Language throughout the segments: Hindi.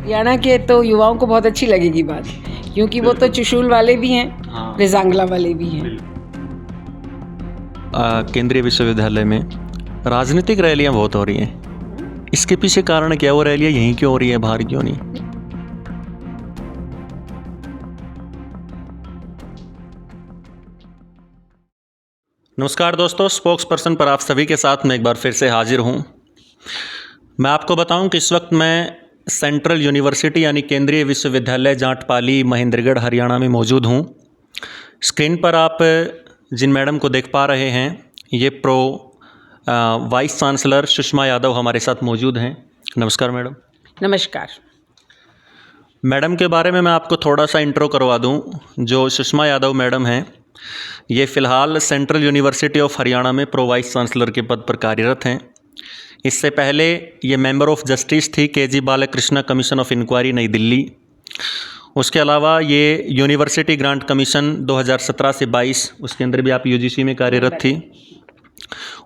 हरियाणा के तो युवाओं को बहुत अच्छी लगेगी बात, क्योंकि वो तो चुशूल वाले भी हैं, रेजांगला वाले भी हैं। केंद्रीय विश्वविद्यालय में राजनीतिक रैलियां बहुत हो रही हैं। इसके पीछे कारण क्या, वो रैलियां यहीं क्यों हो रही है, बाहर क्यों नहीं? नमस्कार दोस्तों, स्पोक्स पर्सन पर आप सभी के साथ मैं एक बार फिर से हाजिर हूं। मैं आपको बताऊं कि इस वक्त मैं सेंट्रल यूनिवर्सिटी यानी केंद्रीय विश्वविद्यालय जाटपाली महेंद्रगढ़ हरियाणा में मौजूद हूं। स्क्रीन पर आप जिन मैडम को देख पा रहे हैं, ये वाइस चांसलर सुषमा यादव हमारे साथ मौजूद हैं। नमस्कार मैडम। नमस्कार। मैडम के बारे में मैं आपको थोड़ा सा इंट्रो करवा दूं। जो सुषमा यादव मैडम हैं, ये फ़िलहाल सेंट्रल यूनिवर्सिटी ऑफ हरियाणा में प्रो वाइस चांसलर के पद पर कार्यरत हैं। इससे पहले ये मेंबर ऑफ जस्टिस थी K G. Balakrishna commission of inquiry New Delhi. उसके अलावा ये यूनिवर्सिटी ग्रांट कमीशन 2017 से 22, उसके अंदर भी आप यूजीसी में कार्यरत थी।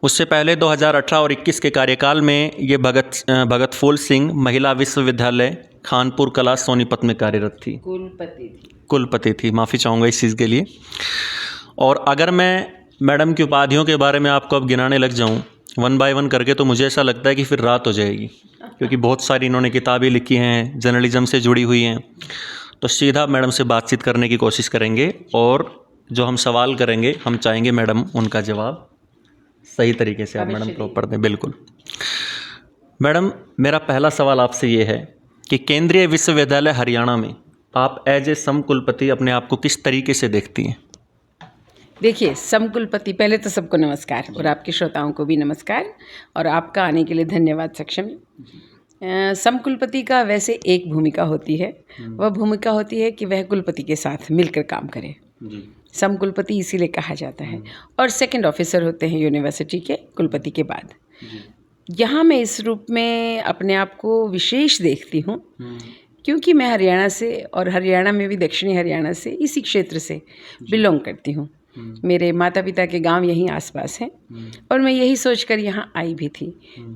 उससे पहले 2018 और 21 के कार्यकाल में ये भगत फूल सिंह महिला विश्वविद्यालय खानपुर कला सोनीपत में कार्यरत थी। कुलपति थी, माफ़ी चाहूँगा इस चीज़ के लिए। और अगर मैं मैडम की उपाधियों के बारे में आपको अब गिनाने लग जाऊँ वन बाय वन करके, तो मुझे ऐसा लगता है कि फिर रात हो जाएगी, क्योंकि बहुत सारी इन्होंने किताबें लिखी हैं, जर्नलिज्म से जुड़ी हुई हैं। तो सीधा मैडम से बातचीत करने की कोशिश करेंगे, और जो हम सवाल करेंगे हम चाहेंगे मैडम उनका जवाब सही तरीके से आप मैडम प्रॉपर दें। बिल्कुल मैडम, मेरा पहला सवाल आपसे ये है कि केंद्रीय विश्वविद्यालय हरियाणा में आप एज ए सम कुलपति अपने आप को किस तरीके से देखती हैं? देखिए, समकुलपति, पहले तो सबको नमस्कार और आपके श्रोताओं को भी नमस्कार, और आपका आने के लिए धन्यवाद सक्षम। समकुलपति का वैसे एक भूमिका होती है, वह भूमिका होती है कि वह कुलपति के साथ मिलकर काम करे। समकुलपति इसीलिए कहा जाता है। और सेकंड ऑफिसर होते हैं यूनिवर्सिटी के कुलपति के बाद। यहाँ मैं इस रूप में अपने आप को विशेष देखती हूँ, क्योंकि मैं हरियाणा से, और हरियाणा में भी दक्षिणी हरियाणा से, इसी क्षेत्र से बिलोंग करती हूँ। मेरे माता पिता के गांव यहीं आसपास हैं, और मैं यही सोचकर यहाँ आई भी थी।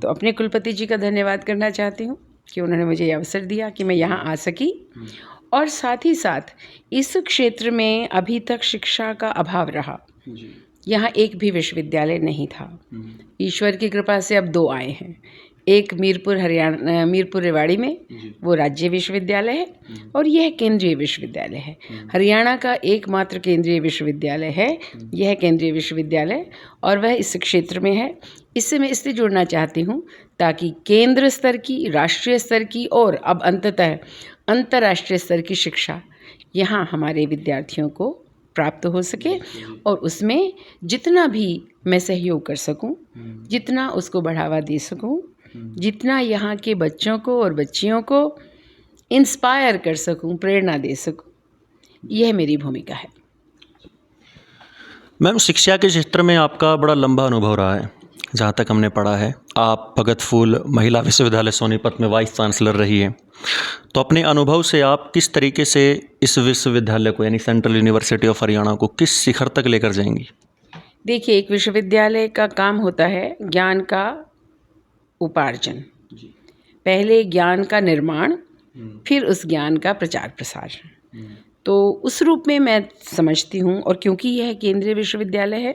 तो अपने कुलपति जी का धन्यवाद करना चाहती हूँ कि उन्होंने मुझे ये अवसर दिया कि मैं यहाँ आ सकी। और साथ ही साथ इस क्षेत्र में अभी तक शिक्षा का अभाव रहा। यहाँ एक भी विश्वविद्यालय नहीं था। ईश्वर की कृपा से अब 2 आए हैं। एक मीरपुर रेवाड़ी में, वो राज्य विश्वविद्यालय है, और यह केंद्रीय विश्वविद्यालय है। हरियाणा का एकमात्र केंद्रीय विश्वविद्यालय है यह केंद्रीय विश्वविद्यालय, और वह इस क्षेत्र में है। इससे मैं इसलिए जुड़ना चाहती हूँ ताकि केंद्र स्तर की, राष्ट्रीय स्तर की, और अब अंततः अंतर्राष्ट्रीय स्तर की शिक्षा यहाँ हमारे विद्यार्थियों को प्राप्त हो सके, और उसमें जितना भी मैं सहयोग कर सकूं, जितना उसको बढ़ावा दे सकूं, जितना यहाँ के बच्चों को और बच्चियों को इंस्पायर कर सकूं, प्रेरणा दे सकूं, यह मेरी भूमिका है। मैम, शिक्षा के क्षेत्र में आपका बड़ा लंबा अनुभव रहा है। जहाँ तक हमने पढ़ा है, आप भगत फूल महिला विश्वविद्यालय सोनीपत में वाइस चांसलर रही हैं। तो अपने अनुभव से आप किस तरीके से इस विश्वविद्यालय को, यानी सेंट्रल यूनिवर्सिटी ऑफ हरियाणा को, किस शिखर तक लेकर जाएंगी? देखिए, एक विश्वविद्यालय का काम होता है ज्ञान का उपार्जन, पहले ज्ञान का निर्माण, फिर उस ज्ञान का प्रचार प्रसार। तो उस रूप में मैं समझती हूँ। और क्योंकि यह केंद्रीय विश्वविद्यालय है,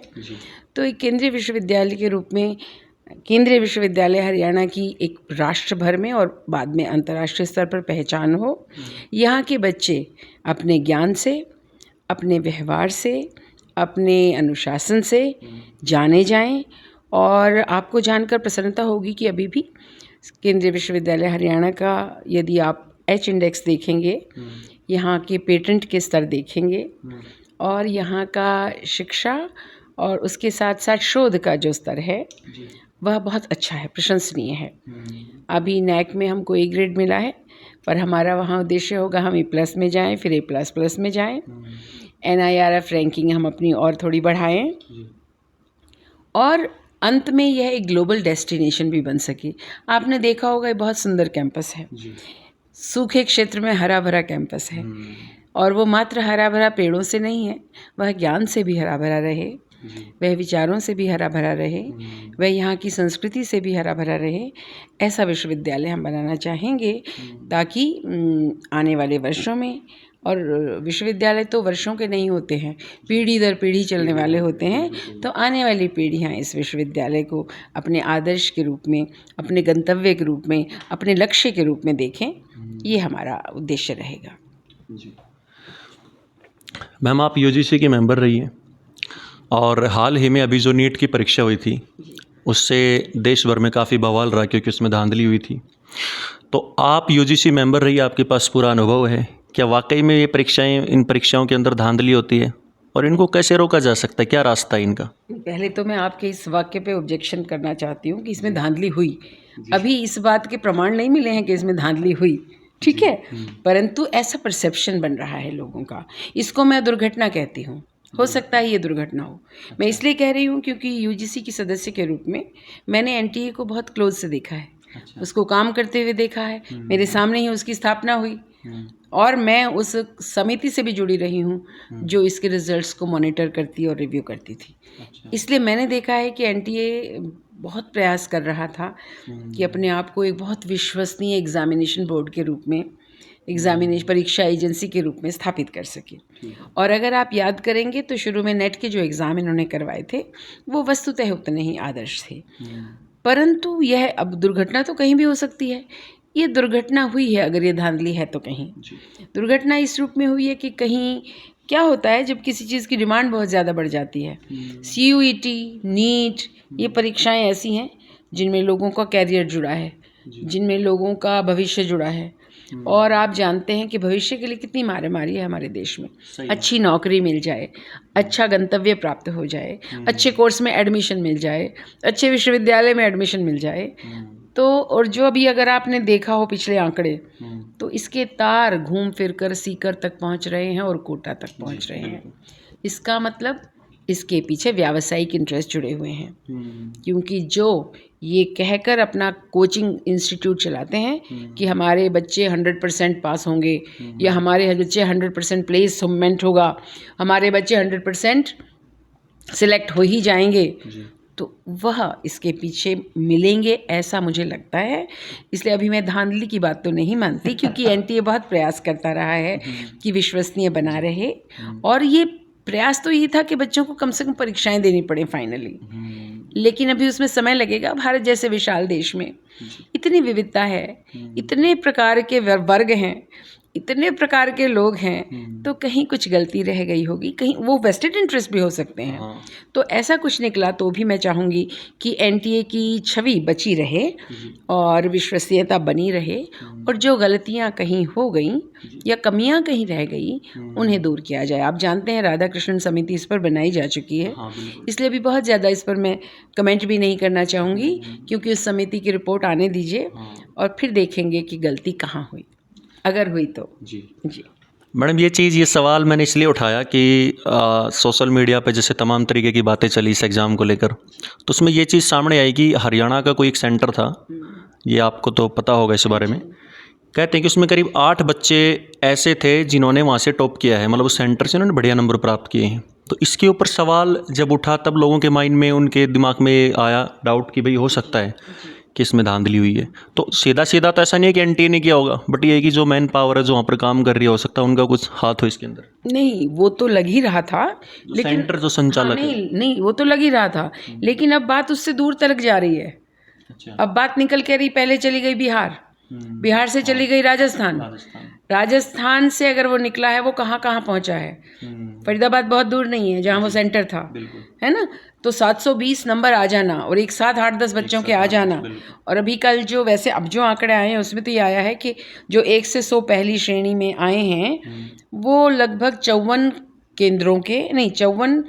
तो एक केंद्रीय विश्वविद्यालय के रूप में केंद्रीय विश्वविद्यालय हरियाणा की एक राष्ट्र भर में और बाद में अंतर्राष्ट्रीय स्तर पर पहचान हो। यहाँ के बच्चे अपने ज्ञान से, अपने व्यवहार से, अपने अनुशासन से जाने जाएं। और आपको जानकर प्रसन्नता होगी कि अभी भी केंद्रीय विश्वविद्यालय हरियाणा का, यदि आप एच इंडेक्स देखेंगे, यहाँ के पेटेंट के स्तर देखेंगे, और यहाँ का शिक्षा और उसके साथ साथ शोध का जो स्तर है वह बहुत अच्छा है, प्रशंसनीय है। अभी नैक में हमको A ग्रेड मिला है, पर हमारा वहाँ उद्देश्य होगा हम A+ में जाएं, फिर A++ में जाएं। NIRF रैंकिंग हम अपनी और थोड़ी बढ़ाएं, और अंत में यह एक ग्लोबल डेस्टिनेशन भी बन सके। आपने देखा होगा, ये बहुत सुंदर कैंपस है। सूखे क्षेत्र में हरा भरा कैंपस है, और वो मात्र हरा भरा पेड़ों से नहीं है, वह ज्ञान से भी हरा भरा रहे, वह विचारों से भी हरा भरा रहे, वह यहाँ की संस्कृति से भी हरा भरा रहे, ऐसा विश्वविद्यालय हम बनाना चाहेंगे ताकि आने वाले वर्षों में, और विश्वविद्यालय तो वर्षों के नहीं होते हैं, पीढ़ी दर पीढ़ी चलने वाले होते हैं, तो आने वाली पीढ़ियाँ इस विश्वविद्यालय को अपने आदर्श के रूप में, अपने गंतव्य के रूप में, अपने लक्ष्य के रूप में देखें, ये हमारा उद्देश्य रहेगा। मैम, आप यूजीसी की मेंबर रही हैं और हाल ही में अभी जो नीट की परीक्षा हुई थी उससे देश भर में काफ़ी बवाल रहा क्योंकि उसमें धांधली हुई थी। तो आप यूजीसी मेंबर रही, आपके पास पूरा अनुभव है, क्या वाकई में ये इन परीक्षाओं के अंदर धांधली होती है और इनको कैसे रोका जा सकता है, क्या रास्ता है इनका? पहले तो मैं आपके इस वाक्य पे ऑब्जेक्शन करना चाहती हूँ कि इसमें धांधली हुई। अभी इस बात के प्रमाण नहीं मिले हैं कि इसमें धांधली हुई, ठीक है, परंतु ऐसा परसेप्शन बन रहा है लोगों का, इसको मैं दुर्घटना कहती हूँ। हो सकता है ये दुर्घटना हो। मैं इसलिए कह रही हूँ क्योंकि यूजीसी की सदस्य के रूप में मैंने एनटीए को बहुत क्लोज से देखा है, उसको काम करते हुए देखा है, मेरे सामने ही उसकी स्थापना हुई और मैं उस समिति से भी जुड़ी रही हूँ जो इसके रिजल्ट्स को मॉनिटर करती और रिव्यू करती थी। इसलिए मैंने देखा है कि एनटीए बहुत प्रयास कर रहा था कि अपने आप को एक बहुत विश्वसनीय एग्जामिनेशन बोर्ड के रूप में, एग्जामिनेशन परीक्षा एजेंसी के रूप में स्थापित कर सके। और अगर आप याद करेंगे तो शुरू में नेट के जो एग्ज़ाम इन्होंने करवाए थे वो वस्तुतः उतने ही आदर्श थे, परंतु यह अब दुर्घटना तो कहीं भी हो सकती है। ये दुर्घटना हुई है, अगर ये धांधली है तो कहीं दुर्घटना इस रूप में हुई है कि कहीं क्या होता है जब किसी चीज़ की डिमांड बहुत ज़्यादा बढ़ जाती है। सीयूईटी, नीट, ये परीक्षाएं ऐसी हैं जिनमें लोगों का कैरियर जुड़ा है, जिनमें लोगों का भविष्य जुड़ा है, और आप जानते हैं कि भविष्य के लिए कितनी मारामारी है हमारे देश में। अच्छी नौकरी मिल जाए, अच्छा गंतव्य प्राप्त हो जाए, अच्छे कोर्स में एडमिशन मिल जाए, अच्छे विश्वविद्यालय में एडमिशन मिल जाए, तो और जो अभी अगर आपने देखा हो पिछले आंकड़े, तो इसके तार घूम फिर कर सीकर तक पहुंच रहे हैं और कोटा तक पहुंच रहे हैं। इसका मतलब इसके पीछे व्यावसायिक इंटरेस्ट जुड़े हुए हैं, क्योंकि जो ये कहकर अपना कोचिंग इंस्टीट्यूट चलाते हैं कि हमारे बच्चे 100% पास होंगे या हमारे बच्चे 100% प्लेसमेंट होगा, हमारे बच्चे 100% सिलेक्ट हो ही जाएंगे, तो वह इसके पीछे मिलेंगे ऐसा मुझे लगता है। इसलिए अभी मैं धांधली की बात तो नहीं मानती, क्योंकि एनटीए बहुत प्रयास करता रहा है कि विश्वसनीय बना रहे, और ये प्रयास तो ये था कि बच्चों को कम से कम परीक्षाएं देनी पड़े फाइनली, लेकिन अभी उसमें समय लगेगा। भारत जैसे विशाल देश में इतनी विविधता है, इतने प्रकार के वर्ग हैं, इतने प्रकार के लोग हैं, तो कहीं कुछ गलती रह गई होगी, कहीं वो वेस्टेड इंटरेस्ट भी हो सकते हैं। तो ऐसा कुछ निकला तो भी मैं चाहूँगी कि एनटीए की छवि बची रहे और विश्वसनीयता बनी रहे, और जो गलतियाँ कहीं हो गई या कमियाँ कहीं रह गई उन्हें दूर किया जाए। आप जानते हैं राधा कृष्णन समिति इस पर बनाई जा चुकी है, इसलिए अभी बहुत ज़्यादा इस पर मैं कमेंट भी नहीं करना चाहूँगी, क्योंकि उस समिति की रिपोर्ट आने दीजिए और फिर देखेंगे कि गलती कहाँ हुई, अगर हुई तो। जी मैडम, ये सवाल मैंने इसलिए उठाया कि सोशल मीडिया पे जैसे तमाम तरीके की बातें चली इस एग्ज़ाम को लेकर, तो उसमें ये चीज़ सामने आई कि हरियाणा का कोई एक सेंटर था, ये आपको तो पता होगा इस बारे में। कहते हैं कि उसमें करीब 8 बच्चे ऐसे थे जिन्होंने वहाँ से टॉप किया है, मतलब उस सेंटर से उन्होंने बढ़िया नंबर प्राप्त किए हैं। तो इसके ऊपर सवाल जब उठा तब लोगों के माइंड में, उनके दिमाग में आया डाउट कि भाई हो सकता है कि इसमें धांधली हुई है। तो सीधा सीधा तो ऐसा नहीं है कि एनटीए ने किया होगा, बट ये है कि जो मैन पावर है जो वहाँ पर काम कर रही है, हो सकता है उनका कुछ हाथ हो इसके अंदर। नहीं, वो तो लग ही रहा था, लेकिन सेंटर जो संचालक है, नहीं वो तो लग ही रहा था, लेकिन अब बात उससे दूर तक जा रही है। अब बात निकल के रही, पहले चली गई बिहार, बिहार से चली गई राजस्थान, राजस्थान से अगर वो निकला है वो कहाँ कहाँ पहुँचा है। फरीदाबाद बहुत दूर नहीं है जहाँ वो सेंटर था, है ना। तो 720 नंबर आ जाना और एक साथ 8-10 बच्चों के आ जाना, और अभी कल जो वैसे अब जो आंकड़े आए हैं उसमें तो ये आया है कि जो 1 से 100 पहली श्रेणी में आए हैं वो लगभग 54 केंद्रों के, नहीं 54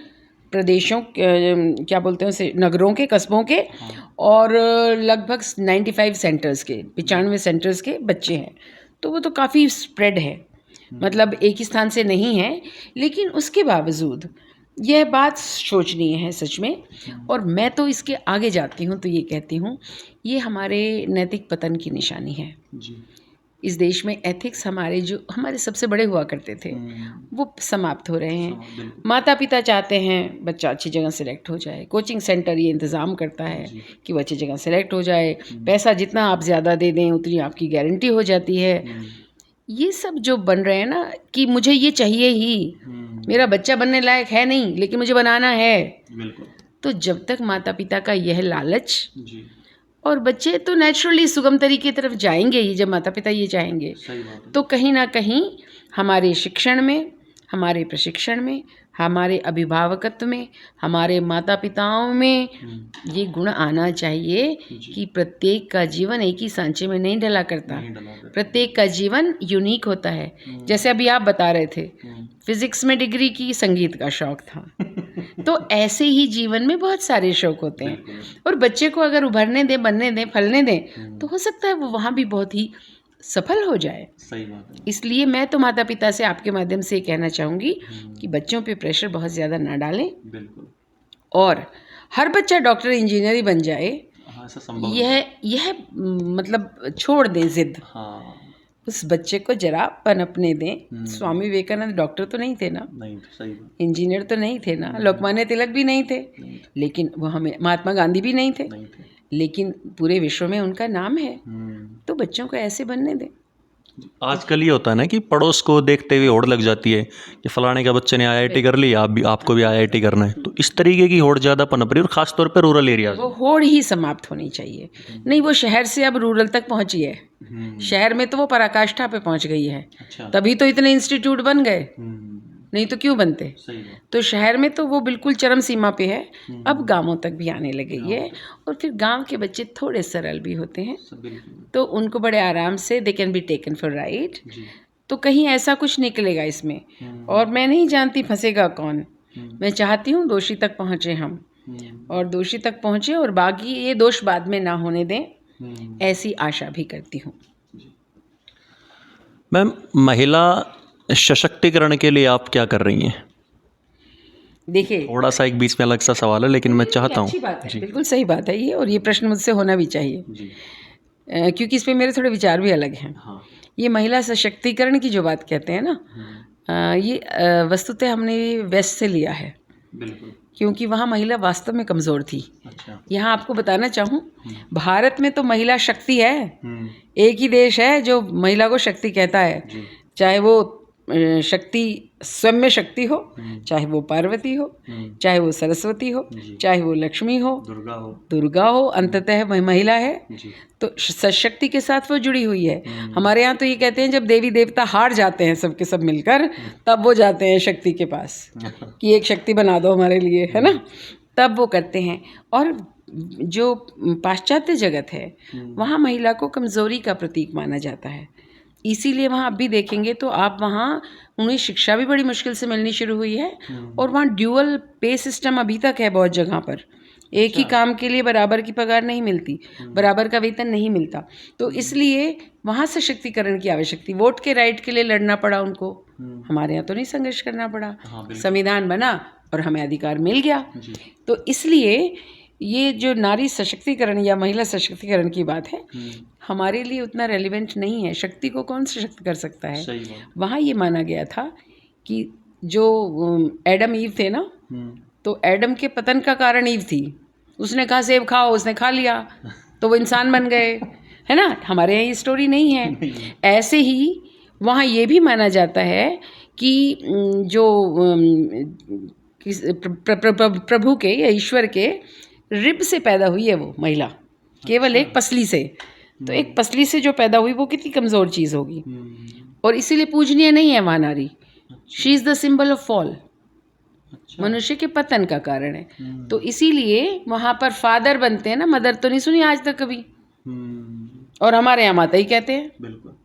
प्रदेशों, क्या बोलते हैं उसे, नगरों के, कस्बों के, और लगभग 95 सेंटर्स के, 95 सेंटर्स के बच्चे हैं। तो वो तो काफ़ी स्प्रेड है, मतलब एक ही स्थान से नहीं है, लेकिन उसके बावजूद यह बात सोचनीय है सच में। और मैं तो इसके आगे जाती हूँ तो ये कहती हूँ, ये हमारे नैतिक पतन की निशानी है। इस देश में एथिक्स हमारे जो हमारे सबसे बड़े हुआ करते थे वो समाप्त हो रहे हैं। माता पिता चाहते हैं बच्चा अच्छी जगह सेलेक्ट हो जाए, कोचिंग सेंटर ये इंतज़ाम करता है कि वो अच्छी जगह सेलेक्ट हो जाए, पैसा जितना आप ज़्यादा दे दें उतनी आपकी गारंटी हो जाती है। ये सब जो बन रहे हैं ना कि मुझे ये चाहिए ही, मेरा बच्चा बनने लायक है नहीं लेकिन मुझे बनाना है। तो जब तक माता पिता का यह लालच, और बच्चे तो नेचुरली सुगम तरीके की तरफ जाएंगे ही जब माता पिता ये चाहेंगे, तो कहीं ना कहीं हमारे शिक्षण में, हमारे प्रशिक्षण में, हमारे अभिभावकत्व में, हमारे माता पिताओं में ये गुण आना चाहिए कि प्रत्येक का जीवन एक ही सांचे में नहीं ढला करता, प्रत्येक का जीवन यूनिक होता है। जैसे अभी आप बता रहे थे फिजिक्स में डिग्री की, संगीत का शौक था, तो ऐसे ही जीवन में बहुत सारे शौक होते हैं और बच्चे को अगर उभरने दें, बनने दें, फलने दें तो हो सकता है वो वहाँ भी बहुत ही सफल हो जाए। सही बात है। इसलिए मैं तो माता पिता से आपके माध्यम से कहना चाहूँगी कि बच्चों पे प्रेशर बहुत ज़्यादा ना डालें। बिल्कुल। और हर बच्चा डॉक्टर इंजीनियर ही बन जाए, हाँ, ऐसा संभव यह मतलब छोड़ दें जिद। हाँ, उस बच्चे को जरा पनपने दें। स्वामी विवेकानंद डॉक्टर तो नहीं थे ना, नहीं तो सही बात, इंजीनियर तो नहीं थे ना, लोकमान्य तिलक भी नहीं थे, लेकिन वो हमें महात्मा गांधी भी नहीं थे, लेकिन पूरे विश्व में उनका नाम है। तो बच्चों को ऐसे बनने दें। आजकल ये होता है ना कि पड़ोस को देखते हुए होड़ लग जाती है कि फलाने का बच्चे ने आईआईटी कर ली, आपको भी आईआईटी करना है। तो इस तरीके की होड़ ज़्यादा पनप रही है, और ख़ास तौर पे रूरल एरियाज। वो होड़ ही समाप्त होनी चाहिए। नहीं, वो शहर से अब रूरल तक पहुंची है। शहर में तो वो पराकाष्ठा पे पहुंच गई है। अच्छा। तभी तो इतने इंस्टीट्यूट बन गए, नहीं तो क्यों बनते। सही है। तो शहर में तो वो बिल्कुल चरम सीमा पे है, अब गांवों तक भी आने लगी है। और फिर गांव के बच्चे थोड़े सरल भी होते हैं, तो उनको बड़े आराम से they can be taken for right. तो कहीं ऐसा कुछ निकलेगा इसमें, और मैं नहीं जानती फंसेगा कौन। मैं चाहती हूँ दोषी तक पहुँचे हम, और दोषी तक पहुँचे और बाकी ये दोष बाद में ना होने दें, ऐसी आशा भी करती हूँ। मैम, महिला सशक्तिकरण के लिए आप क्या कर रही हैं? देखिए, थोड़ा सा एक बीच में अलग सा सवाल है, लेकिन मैं चाहता हूँ। अच्छी बात है, बिल्कुल सही बात है ये, और ये प्रश्न मुझसे होना भी चाहिए जी। क्योंकि इस पे मेरे थोड़े विचार भी अलग हैं। हाँ। ये महिला सशक्तिकरण की जो बात कहते हैं ना, ये वस्तुतः हमने वेस्ट से लिया है। बिल्कुल। क्योंकि वहाँ महिला वास्तव में कमज़ोर थी। अच्छा। यहाँ आपको बताना चाहूँ, भारत में तो महिला शक्ति है। एक ही देश है जो महिला को शक्ति कहता है, चाहे वो शक्ति स्वयं में शक्ति हो, चाहे वो पार्वती हो, चाहे वो सरस्वती हो, चाहे वो लक्ष्मी हो, दुर्गा हो, अंततः वह महिला है। तो सशक्ति के साथ वो जुड़ी हुई है। हमारे यहाँ तो ये कहते हैं जब देवी देवता हार जाते हैं सबके सब मिलकर, तब वो जाते हैं शक्ति के पास कि एक शक्ति बना दो हमारे लिए, है ना, तब वो करते हैं। और जो पाश्चात्य जगत है वहाँ महिला को कमज़ोरी का प्रतीक माना जाता है। इसीलिए वहाँ अब भी देखेंगे तो आप वहाँ उन्हें शिक्षा भी बड़ी मुश्किल से मिलनी शुरू हुई है, और वहाँ ड्यूअल पे सिस्टम अभी तक है बहुत जगह पर। एक ही काम के लिए बराबर की पगार नहीं मिलती, बराबर का वेतन नहीं मिलता। तो इसलिए वहाँ सशक्तिकरण की आवश्यकता थी। वोट के राइट के लिए लड़ना पड़ा उनको, हमारे यहाँ तो नहीं संघर्ष करना पड़ा। संविधान बना और हमें अधिकार मिल गया। तो इसलिए ये जो नारी सशक्तिकरण या महिला सशक्तिकरण की बात है, हमारे लिए उतना रेलिवेंट नहीं है। शक्ति को कौन सशक्त कर सकता है। वहाँ ये माना गया था कि जो एडम ईव थे ना, तो एडम के पतन का कारण ईव थी। उसने कहा सेब खाओ, उसने खा लिया, तो वो इंसान बन गए, है ना। हमारे यहाँ ये स्टोरी नहीं है। ऐसे ही वहाँ ये भी माना जाता है कि जो प्रभु के या ईश्वर के रिब से पैदा हुई है वो महिला, केवल एक पसली से। तो एक पसली से जो पैदा हुई वो कितनी कमज़ोर चीज़ होगी, और इसीलिए पूजनीय नहीं है वहाँ नारी। She is the symbol of fall, मनुष्य के पतन का कारण है। तो इसीलिए वहाँ पर फादर बनते हैं ना, मदर तो नहीं सुनी आज तक कभी, और हमारे यहाँ माता ही कहते हैं। बिल्कुल।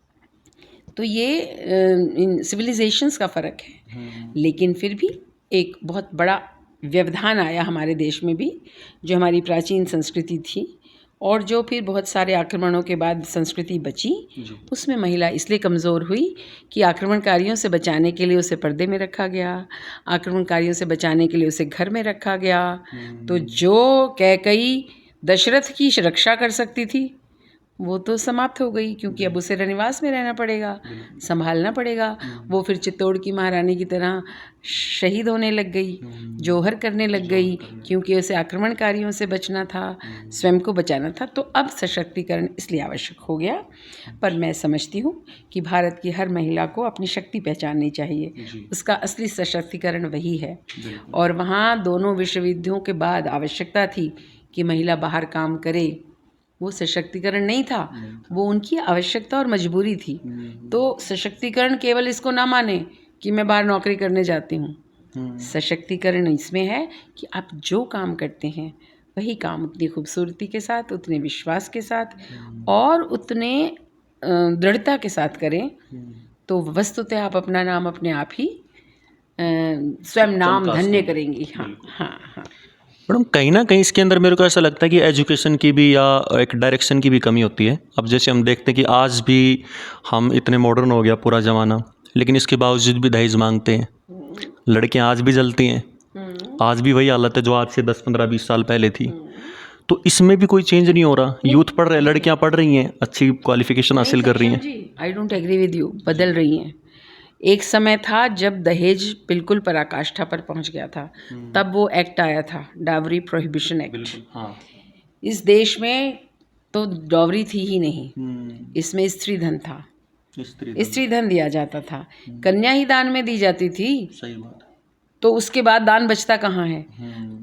तो ये इन सिविलाइजेशंस का फ़र्क है। लेकिन फिर भी एक बहुत बड़ा व्यवधान आया हमारे देश में भी, जो हमारी प्राचीन संस्कृति थी, और जो फिर बहुत सारे आक्रमणों के बाद संस्कृति बची, उसमें महिला इसलिए कमज़ोर हुई कि आक्रमणकारियों से बचाने के लिए उसे पर्दे में रखा गया, आक्रमणकारियों से बचाने के लिए उसे घर में रखा गया। तो जो कैकई दशरथ की रक्षा कर सकती थी, वो तो समाप्त हो गई, क्योंकि अब उसे रनिवास में रहना पड़ेगा, संभालना पड़ेगा। वो फिर चित्तौड़ की महारानी की तरह शहीद होने लग गई, जौहर करने लग गई, क्योंकि उसे आक्रमणकारियों से बचना था, स्वयं को बचाना था। तो अब सशक्तिकरण इसलिए आवश्यक हो गया। पर मैं समझती हूँ कि भारत की हर महिला को अपनी शक्ति पहचाननी चाहिए, उसका असली सशक्तिकरण वही है। और वहाँ दोनों विश्व युद्धों के बाद आवश्यकता थी कि महिला बाहर काम करे, वो सशक्तिकरण नहीं था, वो उनकी आवश्यकता और मजबूरी थी। तो सशक्तिकरण केवल इसको ना माने कि मैं बाहर नौकरी करने जाती हूँ। सशक्तिकरण इसमें है कि आप जो काम करते हैं वही काम उतनी खूबसूरती के साथ, उतने विश्वास के साथ और उतने दृढ़ता के साथ करें, तो वस्तुतः आप अपना नाम अपने आप ही स्वयं नाम धन्य करेंगी। हाँ हाँ हाँ। मैडम कहीं ना कहीं इसके अंदर मेरे को ऐसा लगता है कि एजुकेशन की भी या एक डायरेक्शन की भी कमी होती है। अब जैसे हम देखते हैं कि आज भी हम इतने मॉडर्न हो गया पूरा ज़माना, लेकिन इसके बावजूद भी दहेज मांगते हैं। लड़कियां आज भी जलती हैं, आज भी वही हालत है जो आज से 10 15 20 साल पहले थी। तो इसमें भी कोई चेंज नहीं हो रहा। यूथ पढ़ रहे हैं, लड़कियां पढ़ रही हैं, अच्छी क्वालिफिकेशन हासिल कर रही हैं। I don't agree with you, बदल रही हैं। एक समय था जब दहेज बिल्कुल पराकाष्ठा पर पहुंच गया था, तब वो एक्ट आया था, डावरी प्रोहिबिशन एक्ट। हाँ। इस देश में तो डावरी थी ही नहीं, इसमें स्त्री धन था, स्त्री धन दिया जाता था, कन्या ही दान में दी जाती थी। सही बात है। तो उसके बाद दान बचता कहाँ है?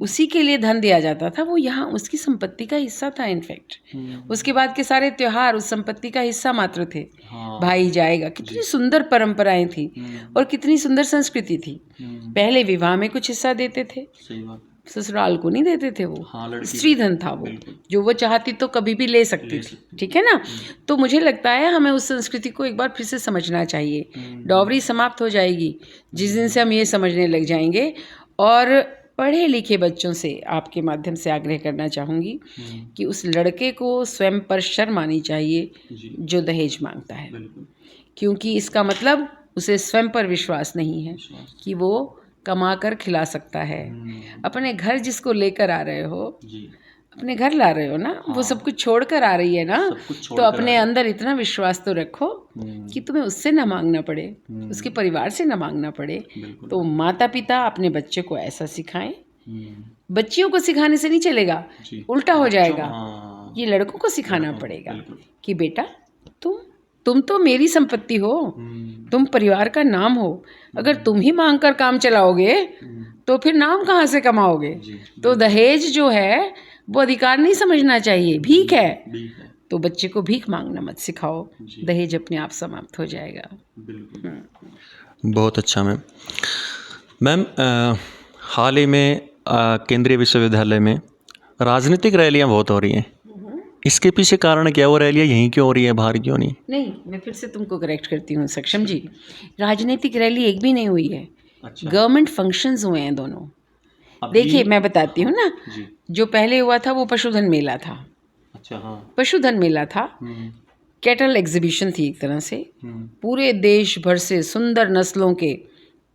उसी के लिए धन दिया जाता था, वो यहाँ उसकी संपत्ति का हिस्सा था। इनफैक्ट उसके बाद के सारे त्योहार उस संपत्ति का हिस्सा मात्र थे। हाँ। भाई जाएगा, कितनी सुंदर परंपराएं थी और कितनी सुंदर संस्कृति थी। पहले विवाह में कुछ हिस्सा देते थे, सही बात। ससुराल को नहीं देते थे, वो हाँ, स्त्री धन था, वो जो वो चाहती तो कभी भी ले सकती थी। ठीक है ना? तो मुझे लगता है हमें उस संस्कृति को एक बार फिर से समझना चाहिए। डॉवरी समाप्त हो जाएगी जिस दिन से हम ये समझने लग जाएंगे। और पढ़े लिखे बच्चों से आपके माध्यम से आग्रह करना चाहूँगी कि उस लड़के को स्वयं पर शर्म आनी चाहिए जो दहेज मांगता है, क्योंकि इसका मतलब उसे स्वयं पर विश्वास नहीं है कि वो कमा कर खिला सकता है। अपने घर जिसको लेकर आ रहे हो, अपने घर ला रहे हो ना, वो सब कुछ छोड़ कर आ रही है ना, तो अपने अंदर इतना विश्वास तो रखो कि तुम्हें उससे ना मांगना पड़े, उसके परिवार से ना मांगना पड़े। तो माता पिता अपने बच्चे को ऐसा सिखाएं। बच्चियों को सिखाने से नहीं चलेगा, उल्टा हो जाएगा। ये लड़कों को सिखाना पड़ेगा कि बेटा तुम तो मेरी संपत्ति हो, तुम परिवार का नाम हो। अगर तुम ही मांग कर काम चलाओगे तो फिर नाम कहाँ से कमाओगे? तो दहेज जो है वो अधिकार नहीं समझना चाहिए, भीख है। तो बच्चे को भीख मांगना मत सिखाओ, दहेज अपने आप समाप्त हो जाएगा। बहुत अच्छा मैम। हाल ही में केंद्रीय विश्वविद्यालय में राजनीतिक रैलियां बहुत हो रही हैं। इसके पीछे कारण क्या? वो रैलियां यहीं क्यों हो रही है, बाहर क्यों नहीं? नहीं, मैं फिर से तुमको करेक्ट करती हूँ सक्षम जी, राजनीतिक रैली एक भी नहीं हुई है। अच्छा। गवर्नमेंट फंक्शंस हुए हैं दोनों। देखिए मैं बताती हूँ ना, जो पहले हुआ था वो पशुधन मेला था। अच्छा हाँ। पशुधन मेला था, कैटल एग्जीबिशन थी एक तरह से। पूरे देश भर से सुंदर नस्लों के,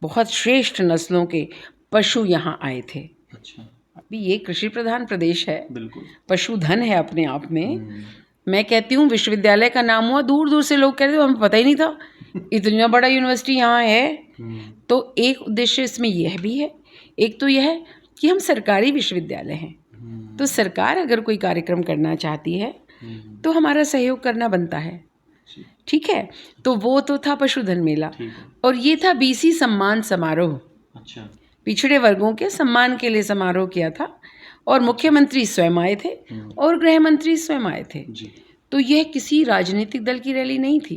बहुत श्रेष्ठ नस्लों के पशु यहाँ आए थे। अच्छा। अभी ये कृषि प्रधान प्रदेश है, पशुधन है अपने आप में। मैं कहती हूँ विश्वविद्यालय का नाम हुआ, दूर दूर से लोग कह रहे थे हमें पता ही नहीं था इतना बड़ा यूनिवर्सिटी यहाँ है। तो एक उद्देश्य इसमें यह भी है, एक तो यह है कि हम सरकारी विश्वविद्यालय हैं, तो सरकार अगर कोई कार्यक्रम करना चाहती है तो हमारा सहयोग करना बनता है। ठीक है, तो वो तो था पशुधन मेला, और ये था बीसी सम्मान समारोह। अच्छा। पिछड़े वर्गों के सम्मान के लिए समारोह किया था, और मुख्यमंत्री स्वयं आए थे और गृह मंत्री स्वयं आए थे। तो यह किसी राजनीतिक दल की रैली नहीं थी।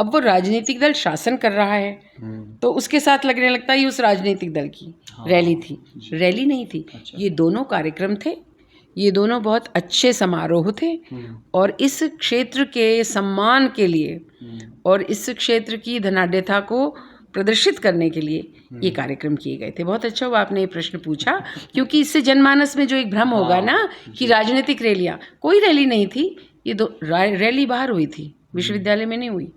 अब वो राजनीतिक दल शासन कर रहा है तो उसके साथ लगने लगता है ये उस राजनीतिक दल की रैली थी। रैली नहीं थी। अच्छा। ये दोनों कार्यक्रम थे, ये दोनों बहुत अच्छे समारोह थे, और इस क्षेत्र के सम्मान के लिए और इस क्षेत्र की धनाढ्यता को प्रदर्शित करने के लिए ये कार्यक्रम किए गए थे। बहुत अच्छा हुआ आपने ये प्रश्न पूछा, क्योंकि इससे जनमानस में जो एक भ्रम होगा ना कि राजनीतिक रैलियाँ, कोई रैली नहीं थी। ये दो रैली बाहर हुई थी, विश्वविद्यालय में नहीं हुई।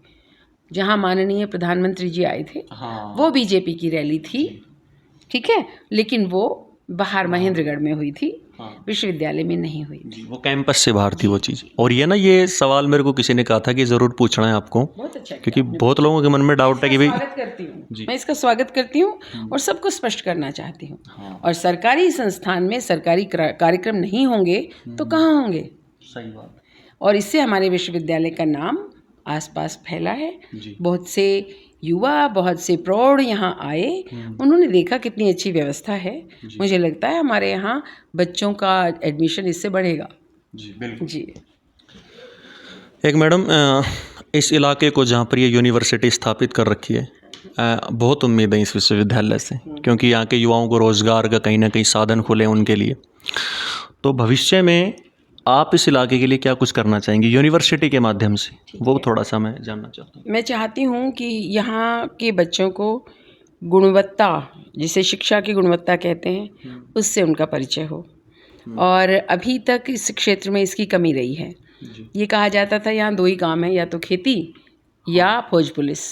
जहाँ माननीय प्रधानमंत्री जी आए थे वो बीजेपी की रैली थी, ठीक है, लेकिन वो बाहर महेंद्रगढ़ में हुई थी। विश्वविद्यालय में नहीं हुई थी। वो कैंपस से बाहर थी वो चीज़। और ये सवाल मेरे को किसी ने कहा था कि ज़रूर पूछना है आपको, बहुत अच्छा क्योंकि बहुत लोगों के मन में डाउट है कि भाई स्वागत करती हूँ मैं, इसका स्वागत करती हूँ और सबको स्पष्ट करना चाहती हूँ। और सरकारी संस्थान में सरकारी कार्यक्रम नहीं होंगे तो कहाँ होंगे? सही बात। और इससे हमारे विश्वविद्यालय का नाम आसपास फैला है। बहुत से युवा, बहुत से प्रौढ़ यहाँ आए, उन्होंने देखा कितनी अच्छी व्यवस्था है। मुझे लगता है हमारे यहाँ बच्चों का एडमिशन इससे बढ़ेगा। जी बिल्कुल जी। एक मैडम, इस इलाके को जहाँ पर ये यूनिवर्सिटी स्थापित कर रखी है, बहुत उम्मीद है इस विश्वविद्यालय से, क्योंकि यहाँ के युवाओं को रोज़गार का कहीं ना कहीं साधन खुले उनके लिए। तो भविष्य में आप इस इलाके के लिए क्या कुछ करना चाहेंगे यूनिवर्सिटी के माध्यम से, वो थोड़ा सा मैं जानना चाहता हूँ। मैं चाहती हूँ कि यहाँ के बच्चों को गुणवत्ता, जिसे शिक्षा की गुणवत्ता कहते हैं, उससे उनका परिचय हो। और अभी तक इस क्षेत्र में इसकी कमी रही है। ये कहा जाता था यहाँ दो ही काम है, या तो खेती या फौज पुलिस।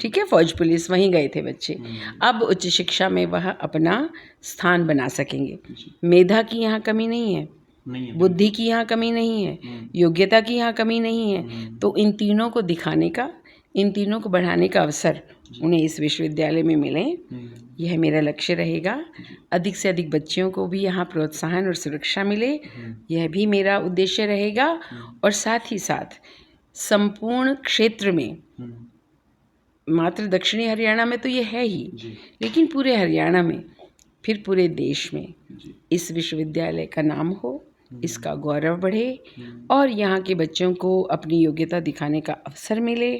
ठीक है, फौज पुलिस, वहीं गए थे बच्चे। अब उच्च शिक्षा में वह अपना स्थान बना सकेंगे। मेधा की यहाँ कमी नहीं है, बुद्धि की यहाँ कमी नहीं है, योग्यता की यहाँ कमी नहीं है। तो इन तीनों को दिखाने का, इन तीनों को बढ़ाने का अवसर उन्हें इस विश्वविद्यालय में मिले, यह मेरा लक्ष्य रहेगा। अधिक से अधिक बच्चियों को भी यहाँ प्रोत्साहन और सुरक्षा मिले, यह भी मेरा उद्देश्य रहेगा। और साथ ही साथ संपूर्ण क्षेत्र में, मात्र दक्षिणी हरियाणा में तो ये है ही, लेकिन पूरे हरियाणा में, फिर पूरे देश में इस विश्वविद्यालय का नाम हो, इसका गौरव बढ़े और यहाँ के बच्चों को अपनी योग्यता दिखाने का अवसर मिले।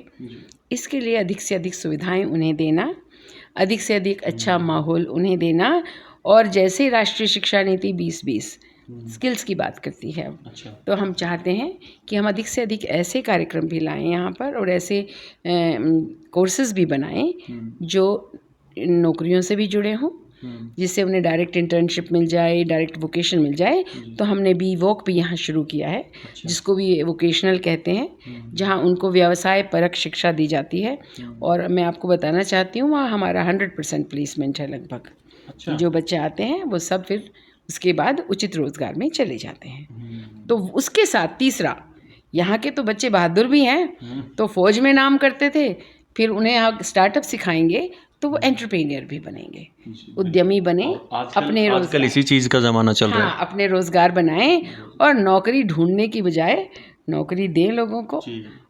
इसके लिए अधिक से अधिक सुविधाएं उन्हें देना, अधिक से अधिक अच्छा माहौल उन्हें देना। और जैसे राष्ट्रीय शिक्षा नीति 2020 स्किल्स की बात करती है, तो हम चाहते हैं कि हम अधिक से अधिक ऐसे कार्यक्रम भी लाएं यहाँ पर, और ऐसे कोर्सेज भी बनाएं जो नौकरियों से भी जुड़े हों, जिससे उन्हें डायरेक्ट इंटर्नशिप मिल जाए, डायरेक्ट वोकेशन मिल जाए। तो हमने BVOC भी यहाँ शुरू किया है, जिसको भी वोकेशनल कहते हैं, जहाँ उनको व्यवसाय परक शिक्षा दी जाती है। और मैं आपको बताना चाहती हूँ, वहाँ हमारा 100% प्लेसमेंट है लगभग। जो बच्चे आते हैं वो सब फिर उसके बाद उचित रोजगार में चले जाते हैं। तो उसके साथ तीसरा, यहाँ के तो बच्चे बहादुर भी हैं, तो फौज में नाम करते थे, फिर उन्हें आप स्टार्टअप सिखाएंगे तो वो एंटरप्रेन्योर भी बनेंगे, उद्यमी बने, अपने आजकल इसी चीज़ का ज़माना चल रहा है। हाँ, अपने रोजगार बनाएं और नौकरी ढूंढने की बजाय नौकरी दें लोगों को,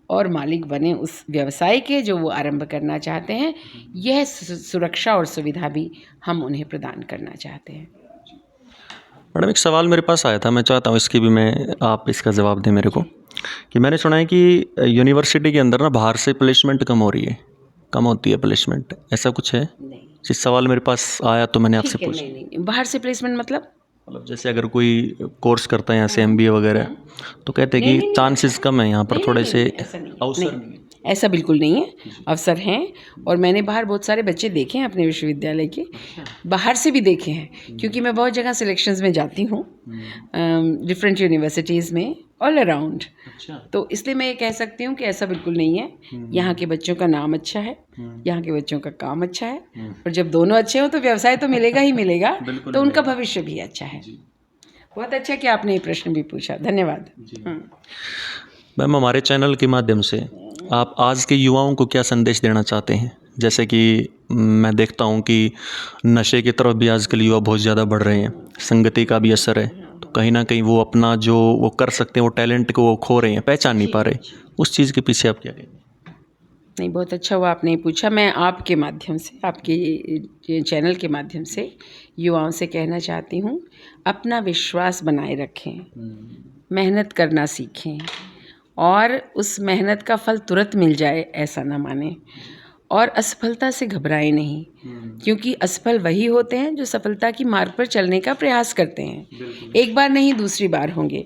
और मालिक बने उस व्यवसाय के जो वो आरंभ करना चाहते हैं। यह सुरक्षा और सुविधा भी हम उन्हें प्रदान करना चाहते हैं। मैडम, एक सवाल मेरे पास आया था, मैं चाहता हूँ इसकी भी आप इसका जवाब दें मेरे को, कि मैंने सुना है कि यूनिवर्सिटी के अंदर ना बाहर से प्लेसमेंट कम हो रही है, कम होती है प्लेसमेंट, ऐसा कुछ है? नहीं, जिस सवाल मेरे पास आया तो मैंने आपसे पूछा। नहीं, बाहर से प्लेसमेंट मतलब जैसे अगर कोई कोर्स करता है यहाँ से MBA वगैरह, तो कहते हैं कि चांसेस कम है यहाँ पर, थोड़े से अवसर। ऐसा बिल्कुल नहीं है, अवसर हैं। और मैंने बाहर बहुत सारे बच्चे देखे हैं अपने विश्वविद्यालय के, बाहर से भी देखे हैं, क्योंकि मैं बहुत जगह सिलेक्शंस में जाती हूँ, डिफरेंट यूनिवर्सिटीज़ में, ऑल अराउंड। तो इसलिए मैं ये कह सकती हूँ कि ऐसा बिल्कुल नहीं है। यहाँ के बच्चों का नाम अच्छा है, यहाँ के बच्चों का काम अच्छा है, और जब दोनों अच्छे हो तो व्यवसाय तो मिलेगा ही मिलेगा, तो उनका भविष्य भी अच्छा है। बहुत अच्छा कि आपने ये प्रश्न भी पूछा, धन्यवाद। मैम, हमारे चैनल के माध्यम से आप आज के युवाओं को क्या संदेश देना चाहते हैं? जैसे कि मैं देखता हूँ कि नशे की तरफ भी आजकल युवा बहुत ज़्यादा बढ़ रहे हैं, संगति का भी असर है, तो कहीं ना कहीं वो अपना जो वो कर सकते हैं, वो टैलेंट को वो खो रहे हैं, पहचान नहीं पा रहे। उस चीज़ के पीछे आप क्या कहेंगे? नहीं, बहुत अच्छा हुआ आपने पूछा। मैं आपके माध्यम से, आपके चैनल के माध्यम से युवाओं से कहना चाहती हूँ, अपना विश्वास बनाए रखें, मेहनत करना सीखें, और उस मेहनत का फल तुरंत मिल जाए ऐसा ना माने, और असफलता से घबराएं नहीं, क्योंकि असफल वही होते हैं जो सफलता की मार्ग पर चलने का प्रयास करते हैं। एक बार नहीं, दूसरी बार होंगे।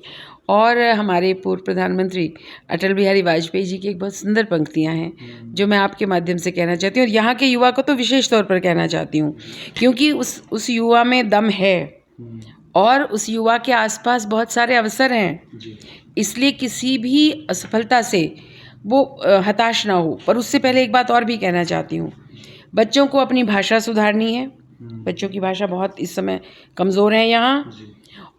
और हमारे पूर्व प्रधानमंत्री अटल बिहारी वाजपेयी जी की एक बहुत सुंदर पंक्तियां हैं, जो मैं आपके माध्यम से कहना चाहती हूँ, और यहाँ के युवा को तो विशेष तौर पर कहना चाहती हूँ, क्योंकि उस युवा में दम है, और उस युवा के आसपास बहुत सारे अवसर हैं। इसलिए किसी भी असफलता से वो हताश ना हो। पर उससे पहले एक बात और भी कहना चाहती हूँ, बच्चों को अपनी भाषा सुधारनी है। बच्चों की भाषा बहुत इस समय कमज़ोर है यहाँ,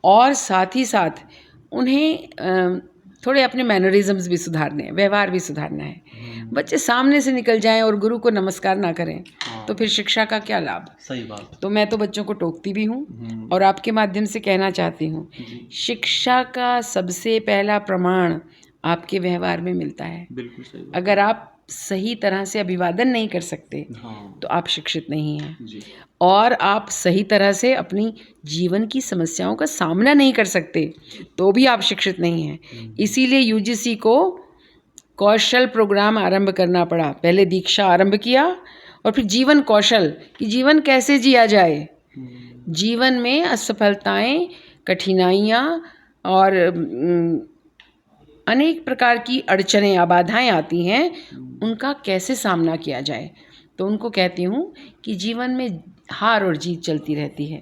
और साथ ही साथ उन्हें थोड़े अपने मैनरिज्म्स भी सुधारने हैं, व्यवहार भी सुधारना है। बच्चे सामने से निकल जाएं और गुरु को नमस्कार ना करें तो फिर शिक्षा का क्या लाभ। सही बात। तो मैं तो बच्चों को टोकती भी हूँ और आपके माध्यम से कहना चाहती हूँ, शिक्षा का सबसे पहला प्रमाण आपके व्यवहार में मिलता है। बिल्कुल सही बात। अगर आप सही तरह से अभिवादन नहीं कर सकते तो आप शिक्षित नहीं हैं, और आप सही तरह से अपनी जीवन की समस्याओं का सामना नहीं कर सकते तो भी आप शिक्षित नहीं हैं। इसीलिए यूजीसी को कौशल प्रोग्राम आरंभ करना पड़ा। पहले दीक्षा आरंभ किया और फिर जीवन कौशल, कि जीवन कैसे जिया जाए। जीवन में असफलताएं, कठिनाइयाँ और अनेक प्रकार की अड़चनें या बाधाएं आती हैं, उनका कैसे सामना किया जाए। तो उनको कहती हूँ कि जीवन में हार और जीत चलती रहती है।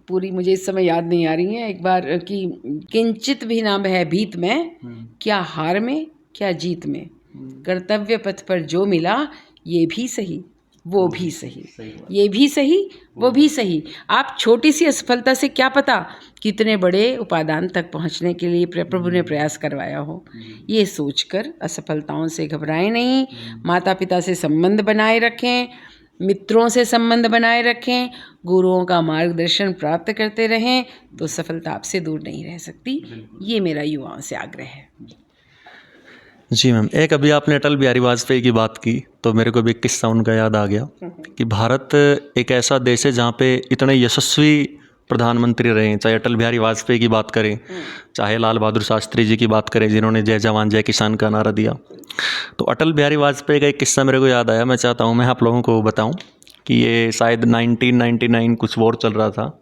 पूरी मुझे इस समय याद नहीं आ रही है एक बार कि किंचित भी ना भय भीत में, क्या हार में क्या जीत में, कर्तव्य पथ पर जो मिला ये भी सही वो भी सही, ये भी सही वो भी सही। आप छोटी सी असफलता से क्या पता कितने बड़े उपादान तक पहुंचने के लिए प्रभु ने प्रयास करवाया हो। ये सोचकर असफलताओं से घबराएं नहीं, माता पिता से संबंध बनाए रखें, मित्रों से संबंध बनाए रखें, गुरुओं का मार्गदर्शन प्राप्त करते रहें तो सफलता आपसे दूर नहीं रह सकती। ये मेरा युवाओं से आग्रह है। जी मैम, एक अभी आपने अटल बिहारी वाजपेयी की बात की तो मेरे को भी एक किस्सा उनका याद आ गया कि भारत एक ऐसा देश है जहाँ पे इतने यशस्वी प्रधानमंत्री रहे हैं। चाहे अटल बिहारी वाजपेयी की बात करें, चाहे लाल बहादुर शास्त्री जी की बात करें जिन्होंने जय जवान जय किसान का नारा दिया। तो अटल बिहारी वाजपेयी का एक किस्सा मेरे को याद आया, मैं चाहता हूँ मैं आप लोगों को बताऊँ कि ये शायद 1999 कुछ वॉर चल रहा था।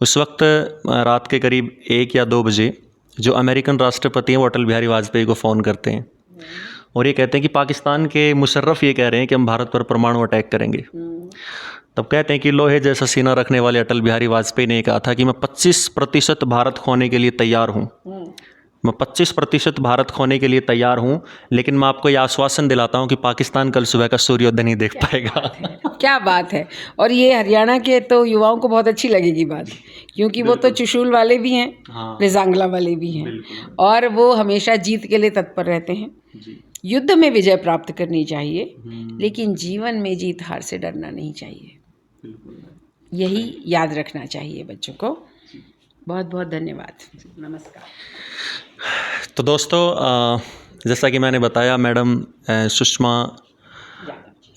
उस वक्त रात के करीब 1 या 2 बजे जो अमेरिकन राष्ट्रपति हैं वो अटल बिहारी वाजपेयी को फ़ोन करते हैं और ये कहते हैं कि पाकिस्तान के मुशर्रफ ये कह रहे हैं कि हम भारत पर परमाणु अटैक करेंगे। तब कहते हैं कि लोहे जैसा सीना रखने वाले अटल बिहारी वाजपेयी ने कहा था कि मैं 25% भारत खोने के लिए तैयार हूँ, मैं 25% भारत खोने के लिए तैयार हूँ, लेकिन मैं आपको ये आश्वासन दिलाता हूँ कि पाकिस्तान कल सुबह का सूर्योदय नहीं देख पाएगा। क्या बात है। और ये हरियाणा के तो युवाओं को बहुत अच्छी लगेगी बात, क्योंकि वो तो चुशूल वाले भी हैं, रिजांगला वाले भी हैं, और वो हमेशा जीत के लिए तत्पर रहते हैं। युद्ध में विजय प्राप्त करनी चाहिए, लेकिन जीवन में जीत हार से डरना नहीं चाहिए। यही याद रखना चाहिए बच्चों को। बहुत बहुत धन्यवाद। नमस्कार। तो दोस्तों, जैसा कि मैंने बताया, मैडम सुषमा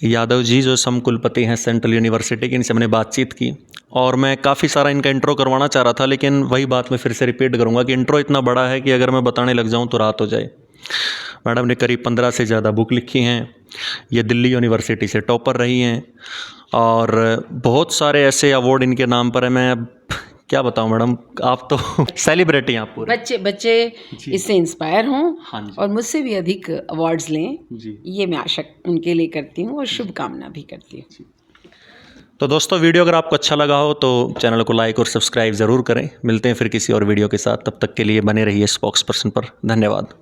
यादव जी जो समकुलपति हैं सेंट्रल यूनिवर्सिटी की, इनसे हमने बातचीत की और मैं काफ़ी सारा इनका इंट्रो करवाना चाह रहा था, लेकिन वही बात मैं फिर से रिपीट करूँगा कि इंट्रो इतना बड़ा है कि अगर मैं बताने लग जाऊँ तो रात हो जाए। मैडम ने करीब 15 से ज़्यादा बुक लिखी हैं, ये दिल्ली यूनिवर्सिटी से टॉपर रही हैं और बहुत सारे ऐसे अवार्ड इनके नाम पर है। मैं अब क्या बताऊं मैडम, आप तो सेलिब्रिटी हैं आप पूरे। बच्चे इससे इंस्पायर हों और मुझसे भी अधिक अवार्ड्स लें, ये मैं आशा उनके लिए करती हूँ और शुभकामना भी करती हूँ। तो दोस्तों, वीडियो अगर आपको अच्छा लगा हो तो चैनल को लाइक और सब्सक्राइब ज़रूर करें। मिलते हैं फिर किसी और वीडियो के साथ, तब तक के लिए बने रहिए स्पोक्स पर्सन पर। धन्यवाद।